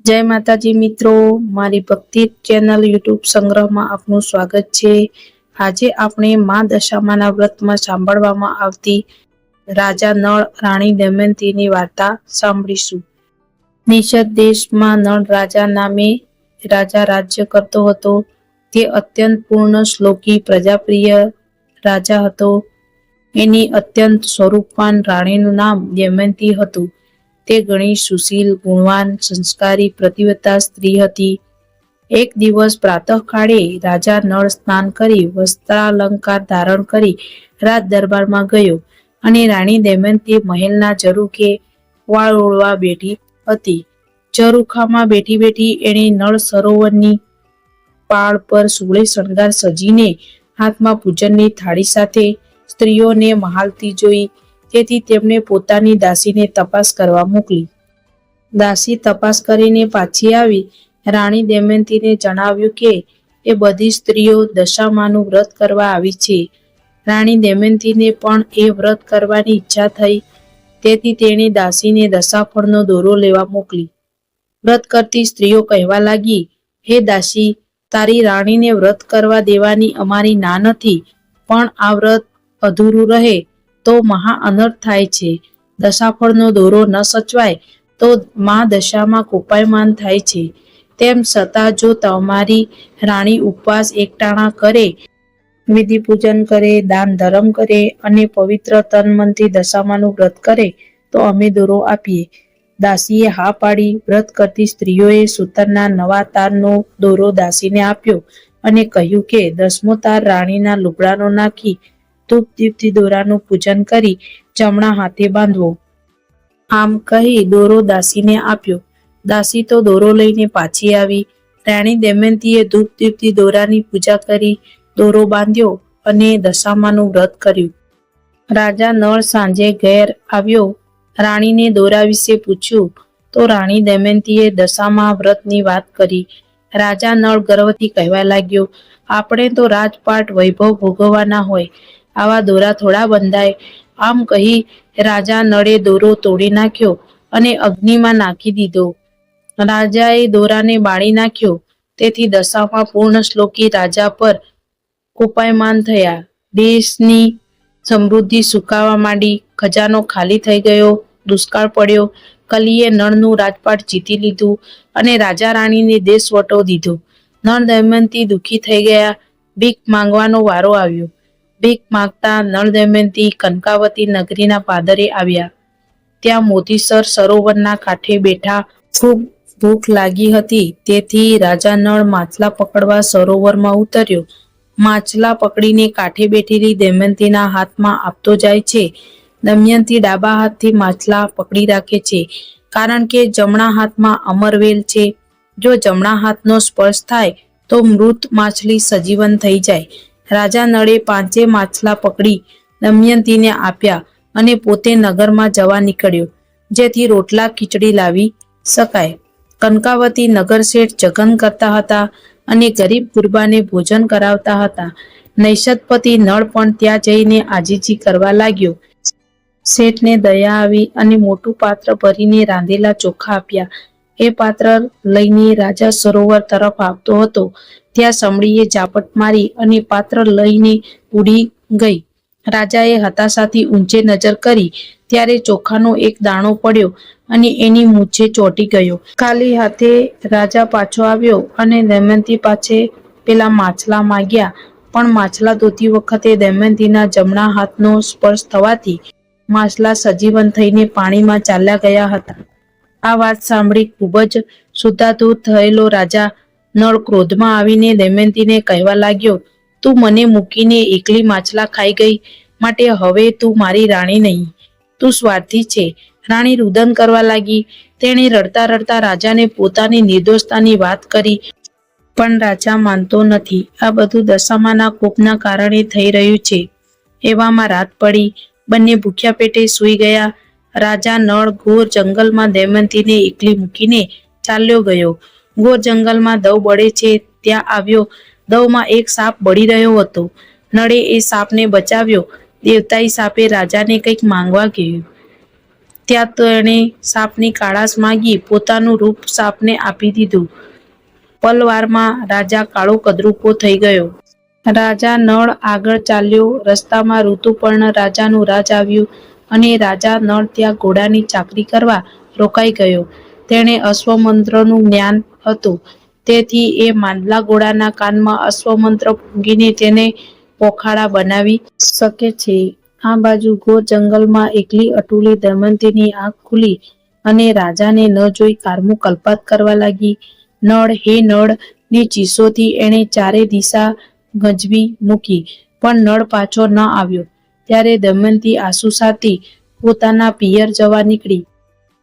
જય માતાજી મિત્રો, મારી ભક્તિ ચેનલ યુટ્યુબ સંગ્રહમાં આપનું સ્વાગત છે। આજે આપણે મા દશામાના વ્રતમાં સાંભળવામાં આવતી રાજા નળ રાણી દમયંતીની વાર્તા સાંભળીશું। નિષદ દેશમાં નળ રાજા નામે રાજા રાજ્ય કરતો હતો। તે અત્યંત પૂર્ણ શ્લોકી પ્રજાપ્રિય રાજા હતો। એની અત્યંત સ્વરૂપવાન રાણીનું નામ દમયંતી હતું। તે ઘણી સુશીલ, ગુણવાન, સંસ્કારી, પ્રતિવ્રતા સ્ત્રી હતી। એક દિવસ પ્રાતઃકાળે રાજા નળ સ્નાન કરી વસ્ત્રાલંકાર ધારણ કરી રાજ દરબારમાં ગયો અને રાણી દમયંતી મહેલના ઝરૂખે વાળ ઓળવા બેઠી હતી। ઝરૂખામાં બેઠી બેઠી એણે નળ સરોવરની પાળ પર સોળે શણગાર સજીને હાથમાં પૂજનની થાળી સાથે સ્ત્રીઓને મહાલતી જોઈ। તેથી તેમણે પોતાની દાસીને તપાસ કરવા મોકલી। દાસી તપાસ કરીને પાછી આવી રાણી દમયંતીને જણાવ્યું કે એ બધી સ્ત્રીઓ દશામાનું વ્રત કરવા આવી છે। રાણી દમયંતીને પણ એ વ્રત કરવાની ઈચ્છા થઈ। તેથી તેણે દાસીને દશાફળનો દોરો લેવા મોકલી। વ્રત કરતી સ્ત્રીઓ કહેવા લાગી, હે દાસી, તારી રાણીને વ્રત કરવા દેવાની અમારી ના નથી, પણ આ વ્રત અધૂરું રહે તો મહા અનર્થ થાય છે। દશાફળનો દોરો ન સચવાય તો મા દશામાં કોપાયમાન થાય છે। તેમ છતાં જો તમારી રાણી ઉપવાસ એકટાણા કરે, વિધિ પૂજન કરે, દાન ધર્મ કરે અને પવિત્ર તન મનથી દશામાનું વ્રત કરે તો અમે દોરો આપીએ। દાસીએ હા પાડી। વ્રત કરતી સ્ત્રીઓએ સૂતરના નવા તારનો દોરો દાસીને આપ્યો અને કહ્યું કે 10મો તાર રાણીના લુગડાનો નાખી ધૂપ દીપથી દોરાનું પૂજન કરી જમણા હાથે બાંધવો। આમ કહી દોરો દાસીને આપ્યો। દાસી તો દોરો લઈને પાછી આવી। રાણી દમયંતીએ ધૂપ દીપથી દોરાની પૂજા કરી, દોરો બાંધ્યો અને દશામાનું વ્રત કર્યું। રાજા નળ સાંજે ઘેર આવ્યો। રાણીને દોરા વિશે પૂછ્યું તો રાણી દમયંતીએ દશામા વ્રતની વાત કરી। રાજા નળ ગર્વથી કહેવા લાગ્યો, આપણે તો રાજપાટ વૈભવ ભોગવવાના હોય, આવા દોરા થોડા બંધાય। આમ કહી રાજા નળે દોરો તોડી નાખ્યો અને અગ્નિમાં નાખી દીધો। રાજાએ દોરાને બાળી નાખ્યો। તેથી દશામાં પૂર્ણ શ્લોકી રાજા પર કોપાયમાન થયા। દેશની સમૃદ્ધિ સુકાવા માંડી। ખજાનો ખાલી થઈ ગયો। દુષ્કાળ પડ્યો। કલીએ નળનું રાજપાટ જીતી લીધું અને રાજા રાણીને દેશવટો દીધો। નળ દમયંતી દુઃખી થઈ ગયા। ભીખ માંગવાનો વારો આવ્યો। ભીખ માંગતા નળ દમયંતી કનકાવતી નગરીના પાદરે આવ્યા। ત્યાં મોતીસર સરોવરના કાંઠે બેઠા। ખૂબ ભૂખ લાગી હતી, તેથી રાજા નળ માછલા પકડવા સરોવરમાં ઉતર્યો। માછલા પકડીને કાંઠે બેઠેલી દમયંતીના હાથમાં આપતો જાય છે। દમયંતી ડાબા હાથથી માછલા પકડી રાખે છે, કારણ કે જમણા હાથમાં અમરવેલ છે। જો જમણા હાથનો સ્પર્શ થાય તો મૃત માછલી સજીવન થઈ જાય। રાજા નળે 5 માછલા પકડી દમયંતીને આપ્યા અને પોતે નગરમાં જવા નીકળ્યો, જેથી રોટલા ખીચડી લાવી શકાય। કનકાવતી નગર શેઠ જગન કરતા હતા અને ગરીબ ગુરબાને ભોજન કરાવતા હતા। નૈષદપતિ નળ પણ ત્યાં જઈને આજીજી કરવા લાગ્યો। શેઠને દયા આવી અને મોટું પાત્ર ભરીને રાંધેલા ચોખા આપ્યા। એ પાત્ર લઈને રાજા સરોવર તરફ આવતો હતો, ત્યાં સમડીએ ઝાપટ મારી અને પાત્ર લઈને ઉડી ગઈ। રાજાએ હતાશાથી ઊંચે નજર કરી ત્યારે ચોખાનો એક દાણો પડ્યો અને એની મૂછે ચોંટી ગયો। ખાલી હાથે રાજા પાછો આવ્યો અને દમયંતી પાસે પેલા માછલા માંગ્યા, પણ માછલા ધોતી વખતે દમયંતીના જમણા હાથનો સ્પર્શ થવાથી માછલા સજીવન થઈને પાણીમાં ચાલ્યા ગયા હતા। આ વાત સાંભળી ખૂબ જ શુદ્ધાતુર થયેલો રાજા નળ ક્રોધમાં આવીને દમયંતીને કહેવા લાગ્યો, તું મને મૂકીને એકલી માછલા ખાઈ ગઈ, માટે હવે તું મારી રાણી નહીં, તું સ્વાર્થી છે। રાણી રુદન કરવા લાગી। તેણે રડતા રડતા રાજાને પોતાની નિર્દોષતાની વાત કરી, પણ રાજા માનતો નથી। આ બધું દશામાના કોપના કારણે થઈ રહ્યું છે। એવામાં રાત પડી। બંને ભૂખ્યા પેટે સૂઈ ગયા। રાજા નળ ઘોર જંગલમાં દમયંતીને એકલી મૂકીને ચાલ્યો ગયો। ઘોર જંગલમાં દવ બળે છે ત્યાં આવ્યો। દવમાં એક સાપ બળી રહ્યો હતો। નળે એ સાપને બચાવ્યો। દેવતાઈ સાપે રાજાને કંઈક માંગવા કહ્યું। ત્યાં તો એણે સાપની કાળાશ માંગી પોતાનું રૂપ સાપને આપી દીધું. પલવારમાં રાજા કાળો કદરૂપો થઈ ગયો. રાજા નળ આગળ ચાલ્યો. રસ્તામાં ઋતુપર્ણ રાજાનું રાજ આવ્યું અને રાજા નળ ત્યાં ઘોડાની ચાકરી કરવા રોકાઈ ગયો. તેણે અશ્વમંત્રનું જ્ઞાન હતું, તેથી એ માંદલા ઘોડાના કાનમાં અશ્વમંત્ર પૂંગીને તેને પોખાડા બનાવી શકે છે. આ બાજુ ઘોર જંગલમાં એકલી અટુલી દમયંતીની આંખ ખુલી અને રાજાને ન જોઈ કારમું કલ્પાત કરવા લાગી. નળ, હે નળ ની ચીસોથી એણે ચારે દિશા ગજવી મૂકી, પણ નળ પાછો ન આવ્યો. ત્યારે દમયંતી આંસુ સારતી પોતાના પિયર જવા નીકળી.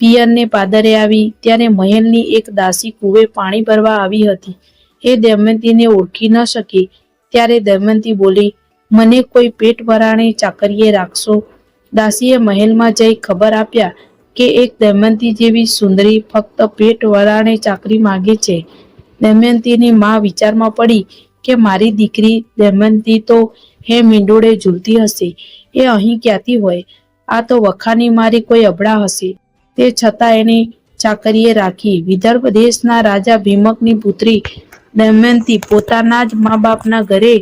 પિયરને પાદરે આવી ત્યારે મહેલની એક દાસી કૂવે પાણી ભરવા આવી હતી. એ દમયંતીને ઓળખી ન શકી. ત્યારે દમયંતી બોલી, મને કોઈ પેટ વરાણે ચાકરીએ રાખશો? દાસીએ મહેલમાં જઈ ખબર આપ્યા કે એક દમયંતી જેવી સુંદરી ફક્ત પેટ વરાણે ચાકરી માગે છે. દમયંતીની માં વિચારમાં પડી કે મારી દીકરી દમયંતી તો હે મીંડોળે ઝૂલતી હશે, એ અહીં ક્યાંથી હોય? આ તો વખાની મારી કોઈ અબળા હશે. તે છતાં એણે ચાકરીએ રાખી. વિદર્ભ દેશના રાજા ભીમકની પુત્રી દમયંતી પોતાના જ મા બાપના ઘરે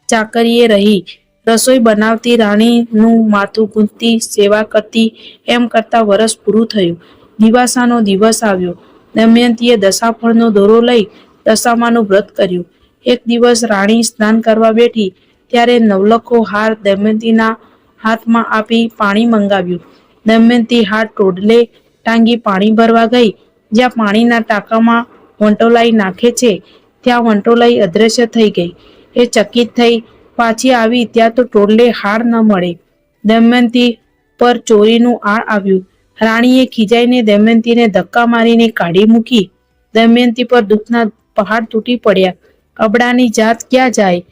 ચાકરીએ રહી. રસોઈ બનાવતી, રાણીનું માથું ગૂંથતી, સેવા કરતી, એમ કરતા વરસ પૂરું થયું. દિવાસાનો દિવસ આવ્યો. દમયંતીએ દશાફળનો દોરો લઈ દશામાનું વ્રત કર્યું. એક દિવસ રાણી સ્નાન કરવા બેઠી ત્યારે નવલખો હાર દમયંતીના હાથમાં આપી પાણી મંગાવ્યું. દમયંતી હાથ ટોડલે ટાંગી પાણી ભરવા ગઈ. જ્યાં પાણીના ટાંકામાં વંટોલાઈ નાખે છે ત્યાં વંટોલાઈ અદ્રશ્ય થઈ ગઈ. એ ચકિત થઈ પાછી આવી ત્યાં તો ટોડલે હાર ન મળે. દમયંતી પર ચોરીનું આળ આવ્યું. રાણીએ ખીજાઈને દમયંતીને ધક્કા મારીને કાઢી મૂકી. દમયંતી પર દુઃખના પહાડ તૂટી પડ્યા. અબડાની જાત ક્યાં જાય?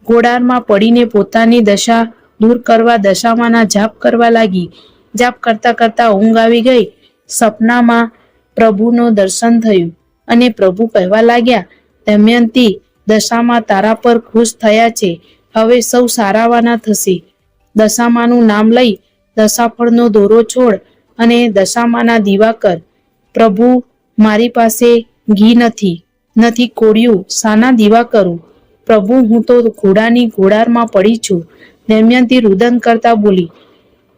ઘોડામાં પડીને પોતાની દશા દૂર કરવા દશામાના જાપ કરવા લાગી. જાપ કરતા કરતા ઊંઘ આવી ગઈ. સપનામાં પ્રભુનું દર્શન થયું અને પ્રભુ કહેવા લાગ્યા, દમયંતી, દશામાં તારા પર ખુશ થયા છે, હવે સૌ સારાવાના થશે. દશામાનું નામ લઈ દશાફળનો દોરો છોડ અને દશામાના દીવા કર. પ્રભુ, મારી પાસે ઘી નથી કોળિયું, સાના દીવા કરું? પ્રભુ, હું તો ઘોડાની ઘોડારમાં પડી છું. દમયંતી રુદન કરતા બોલી,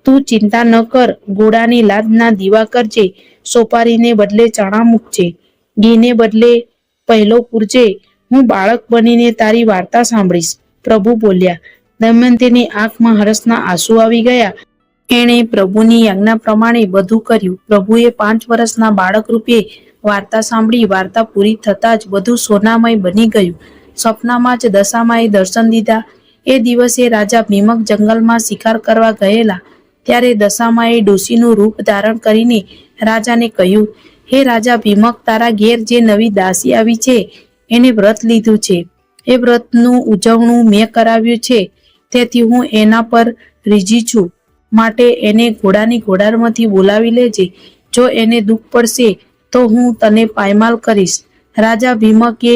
તું ચિંતા ન કર, ઘોડાની લાદના દીવા કરજે, સોપારીને બદલે ચણા મૂકજે, ઘીને બદલે પહેલો પૂરજે, હું બાળક બનીને તારી વાર્તા સાંભળીશ. પ્રભુ બોલ્યા. દમયંતીની આંખમાં હર્ષના આંસુ આવી ગયા. એણે પ્રભુની આજ્ઞા પ્રમાણે બધું કર્યું. પ્રભુએ 5 વર્ષના બાળક રૂપે વાર્તા સાંભળી. વાર્તા પૂરી થતાં જ બધું સોનામય બની ગયું. સપનામાં જ દશામાએ દર્શન દીધા. એ દિવસે રાજા ભીમક જંગલમાં શિકાર કરવા ગયેલા. ત્યારે દશામાએ ડોશીનું રૂપ ધારણ કરીને રાજાને કહ્યું, હે રાજા ભીમક, તારા ઘેર જે નવી દાસી આવી છે એને વ્રત લીધું છે. એ વ્રતનું ઉજવણું મેં કરાવ્યું છે, તેથી હું એના પર રીઝી છું. માટે એને ઘોડાની ઘોડારમાંથી બોલાવી લેજે. જો એને દુઃખ પડશે તો હું તને પાયમાલ કરીશ. રાજા ભીમકે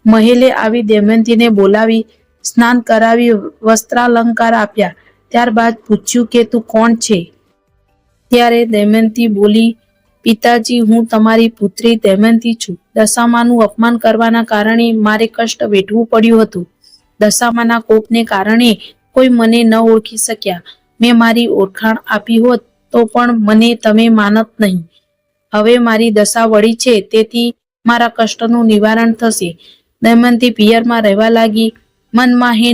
મહેલે આવી દમયંતીને બોલાવી, સ્નાન કરાવી, વસ્ત્રાલંકાર આપ્યા. ત્યારબાદ પૂછ્યું કે તું કોણ છે? ત્યારે દમયંતી બોલી, પિતાજી, હું તમારી પુત્રી દમયંતી છું. દશામાનું અપમાન કરવાના કારણે મારે કષ્ટ વેઠવું પડ્યું હતું. દશામાના કોપને કારણે કોઈ મને ન ઓળખી શક્યા. મેં મારી ઓળખાણ આપી હોત તો પણ મને તમે માનત નહીં. હવે મારી દશા વળી છે, તેથી મારા કષ્ટનું નિવારણ થશે. દમયંતી પિયરમાં રહેવા લાગી. મનમાં હે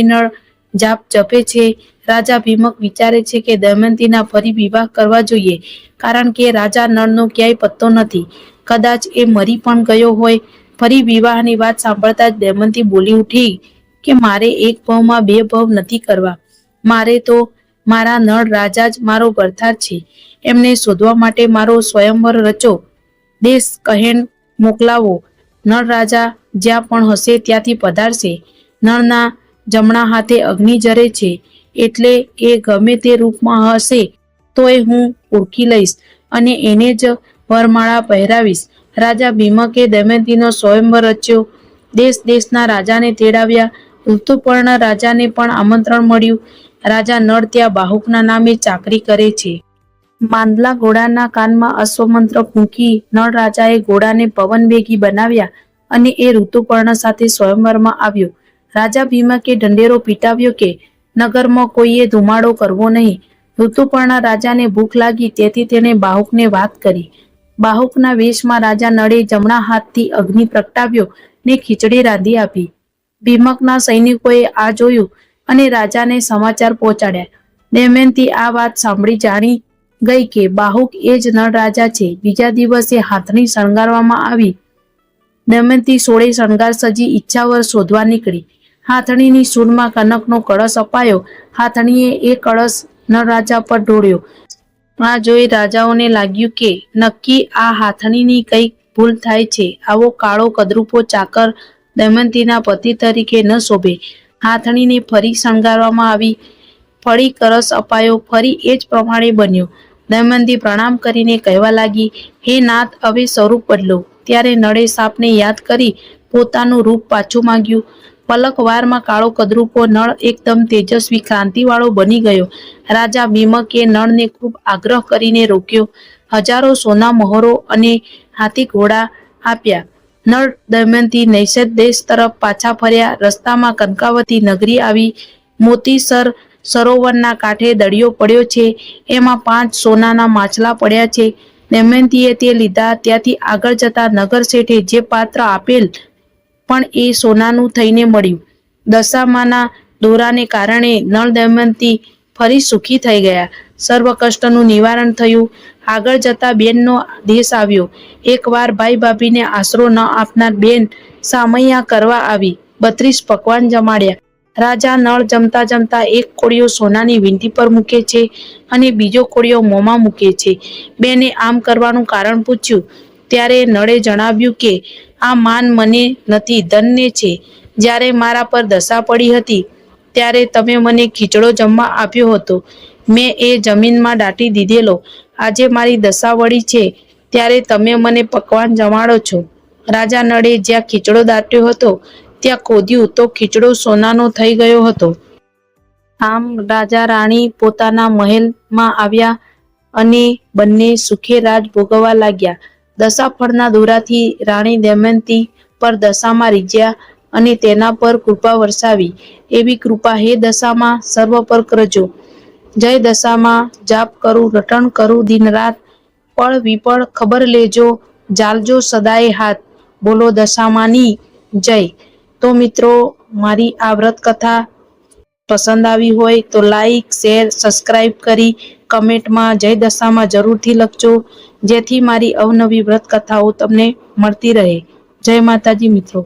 નળ જાપ જપે છે. રાજા ભીમક વિચારે છે કે દમયંતીના ફરી વિવાહ કરવા જોઈએ, કારણ કે રાજા નળનો ક્યાંય પત્તો નથી. કદાચ એ મરી પણ ગયો હોય. ફરી વિવાહની વાત સાંભળતા જ દમયંતી બોલી ઉઠી કે મારે એક ભવમાં 2 ભવ નથી કરવા. મારે તો મારા નળ રાજા જ મારો ભરતાર છે. એમને શોધવા માટે મારો સ્વયંવર રચો. દેશ કહેણ મોકલાવો. નળ રાજા જ્યાં પણ હશે ત્યાંથી પધારશે. નળના જમણા હાથે અગ્નિ જરે છે, એટલે એ ગમે તે રૂપમાં હશે તોય હું ઓળખી લઈશ અને એને જ વરમાળા પહેરાવીશ. રાજા ભીમકે દમયંતીનો સ્વયંવર રચ્યો. દેશના રાજાને તેડાવ્યા. ઋતુપર્ણ રાજાને પણ આમંત્રણ મળ્યું. રાજા નળ ત્યાં બાહુકના નામે ચાકરી કરે છે. માંદલા ઘોડાના કાનમાં અશ્વમંત્ર ફૂંકી નળ રાજાએ ઘોડાને પવનવેગી બનાવ્યા અને એ ઋતુપર્ણ સાથે સ્વયંવરમાં આવ્યો. રાજા ભીમકે ઢંઢેરો પીટાવ્યો કે નગરમાં કોઈએ ધુમાડો કરવો નહીં. ઋતુપર્ણ રાજાને ભૂખ લાગી તેથી તેણે બાહુકને વાત કરી. બાહુકના વેશમાં રાજા નળે જમણા હાથથી અગ્નિ પ્રગટાવ્યો ને ખીચડી રાંધી આપી. ભીમકના સૈનિકોએ આ જોયું અને રાજાને સમાચાર પહોંચાડ્યા. દમયંતી આ વાત સાંભળી જાણી ગઈ કે બાહુક એ જ નળ રાજા છે. બીજા દિવસે હાથણી શણગારવામાં આવી. દમયંતી સોળે શણગાર સજી ઈચ્છાવર શોધવા નીકળી. હાથણીની સૂંઢમાં કનકનો કળશ અપાયો. હાથણીએ એ કળશ નળ રાજા પર ઢોળ્યો. આ જોઈ રાજાઓને લાગ્યું કે નક્કી આ હાથણીની કંઈક ભૂલ થાય છે. આવો કાળો કદરૂપો ચાકર દમયંતીના પતિ તરીકે ન શોભે. હાથણીને ફરી શણગારવામાં આવી. ફરી કળશ અપાયો. ફરી એ જ પ્રમાણે બન્યું. દમયંતી પ્રણામ કરીને કહેવા લાગી, હે નાથ, હવે સ્વરૂપ બદલો. ત્યારે નળે સાપને યાદ કરી પોતાનું રૂપ પાછું માંગ્યું. પલક વારમાં કાળો કદરૂપો નળ એકદમ તેજસ્વી ક્રાંતિવાળો બની ગયો. રાજા ભીમકે નળને ખૂબ આગ્રહ કરીને રોક્યો. હજારો સોના મહોરો અને હાથી ઘોડા આપ્યા. નળ દમયંતી નૈષધ દેશ તરફ પાછા ફર્યા. રસ્તામાં કંકાવતી નગરી આવી. મોતીસર સરોવરના કાંઠે દરિયો પડ્યો છે. એમાં 5 સોનાના માછલા પડ્યા છે. દમયંતીએ તે લીધા. ત્યાંથી આગળ જતા નગર શેઠે જે પાત્ર આપેલ પણ એ સોનાનું થઈને મળ્યું. દશામાના દોરાને કારણે નળ દમયંતી ફરી સુખી થઈ ગયા. સર્વ કષ્ટનું નિવારણ થયું. આગળ જતા બેનનો દેશ આવ્યો. એકવાર ભાઈ ભાભીને આશરો ન આપનાર બેન સામૈયા કરવા આવી. 32 પકવાન જમાડ્યા. રાજા નળ જમતા જમતા એક કોળિયો સોનાની વીંટી પર મૂકે છે અને બીજો કોળિયો મોંમાં મૂકે છે. બેને આમ કરવાનું કારણ પૂછ્યું ત્યારે નળે જણાવ્યું કે આ માન મને નથી, ધનને છે. જ્યારે મારા પર દશા પડી હતી ત્યારે તમે મને ખીચડો જમવા આપ્યો હતો. મેં એ જમીનમાં દાટી દીધેલો. આજે મારી દશા વળી છે ત્યારે તમે મને પકવાન જમાડો છો. રાજા નળે જ્યાં ખીચડો દાટ્યો હતો ત્યાં ખોદ્યું તો ખીચડો સોનાનો થઈ ગયો હતો. આમ રાજા રાણી પોતાના મહેલમાં આવ્યા અને બંને સુખે રાજ ભોગવવા લાગ્યા. દશાફળના દોરાથી રાણી દમયંતી પર દશામાં રીઝ્યા અને તેના પર કૃપા વરસાવી. એવી કૃપા હે દશામાં સર્વ પર કરજો. જય દશામાં જાપ કરું, રટણ કરું દિન રાત. પળ વિપળ ખબર લેજો, જાલજો સદાય હાથ. બોલો દશામાની જય. તો મિત્રો, મારી આ વ્રત કથા પસંદ આવી હોય તો લાઈક, શેર, સબસ્ક્રાઈબ કરી કમેન્ટમાં જય દશામાં જરૂરથી લખજો, જેથી મારી અવનવી વ્રત કથાઓ તમને મળતી રહે. જય માતાજી મિત્રો.